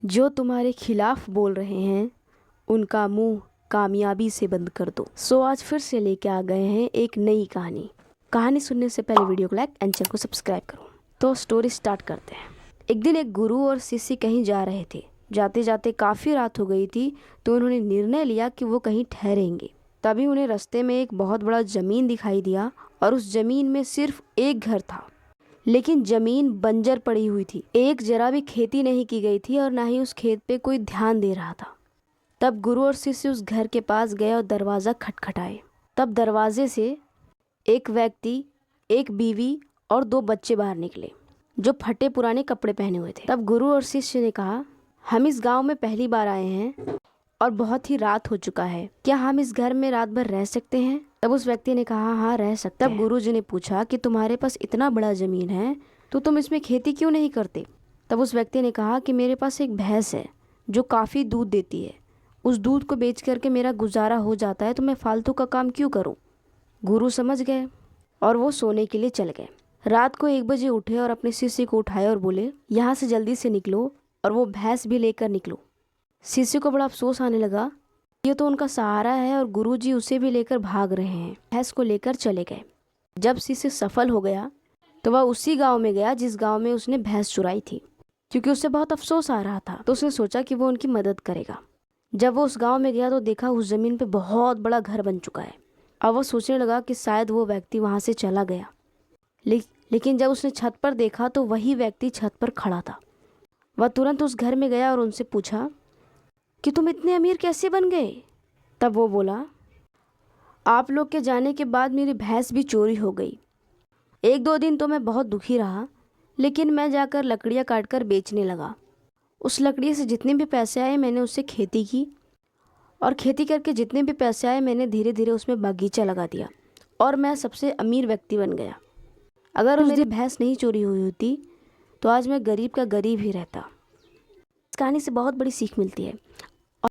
जो तुम्हारे खिलाफ बोल रहे हैं उनका मुंह कामयाबी से बंद कर दो। सो आज फिर से लेके आ गए हैं एक नई कहानी सुनने से पहले वीडियो को लाइक एंड चैनल को सब्सक्राइब करो। तो स्टोरी स्टार्ट करते हैं। एक दिन एक गुरु और शिष्य कहीं जा रहे थे। जाते जाते काफ़ी रात हो गई थी, तो उन्होंने निर्णय लिया कि वो कहीं ठहरेंगे। तभी उन्हें रास्ते में एक बहुत बड़ा ज़मीन दिखाई दिया और उस ज़मीन में सिर्फ एक घर था, लेकिन ज़मीन बंजर पड़ी हुई थी। एक जरा भी खेती नहीं की गई थी और ना ही उस खेत पे कोई ध्यान दे रहा था। तब गुरु और शिष्य उस घर के पास गए और दरवाज़ा खटखटाए। तब दरवाजे से एक व्यक्ति, एक बीवी और दो बच्चे बाहर निकले, जो फटे पुराने कपड़े पहने हुए थे। तब गुरु और शिष्य ने कहा, हम इस गांव में पहली बार आए हैं और बहुत ही रात हो चुका है, क्या हम इस घर में रात भर रह सकते हैं? तब उस व्यक्ति ने कहा, हाँ रह सकते हैं। तब गुरु जी ने पूछा कि तुम्हारे पास इतना बड़ा ज़मीन है तो तुम इसमें खेती क्यों नहीं करते? तब उस व्यक्ति ने कहा कि मेरे पास एक भैंस है जो काफ़ी दूध देती है, उस दूध को बेच करके मेरा गुजारा हो जाता है, तो मैं फालतू का काम क्यों करूं? गुरु समझ गए और वो सोने के लिए चल गए। रात को 1 बजे उठे और अपने शिष्य को उठाए और बोले, यहाँ से जल्दी से निकलो और वो भैंस भी लेकर निकलो। शिष्य को बड़ा अफसोस आने लगा, ये तो उनका सहारा है और गुरुजी उसे भी लेकर भाग रहे हैं। भैंस को लेकर चले गए। जब शिष्य सफल हो गया तो वह उसी गांव में गया जिस गांव में उसने भैंस चुराई थी। क्योंकि उससे बहुत अफसोस आ रहा था, तो उसने सोचा कि वो उनकी मदद करेगा। जब वो उस गांव में गया तो देखा उस जमीन पे बहुत बड़ा घर बन चुका है। अब वो सोचने लगा कि शायद वो व्यक्ति वहां से चला गया। लेकिन जब उसने छत पर देखा तो वही व्यक्ति छत पर खड़ा था। वह तुरंत उस घर में गया और उनसे पूछा कि तुम इतने अमीर कैसे बन गए? तब वो बोला, आप लोग के जाने के बाद मेरी भैंस भी चोरी हो गई। 1-2 दिन तो मैं बहुत दुखी रहा, लेकिन मैं जाकर लकड़ियाँ काटकर बेचने लगा। उस लकड़ी से जितने भी पैसे आए मैंने उससे खेती की, और खेती करके जितने भी पैसे आए मैंने धीरे धीरे उसमें बगीचा लगा दिया और मैं सबसे अमीर व्यक्ति बन गया। अगर मेरी भैंस नहीं चोरी हुई होती तो आज मैं गरीब का गरीब ही रहता। इस कहानी से बहुत बड़ी सीख मिलती है।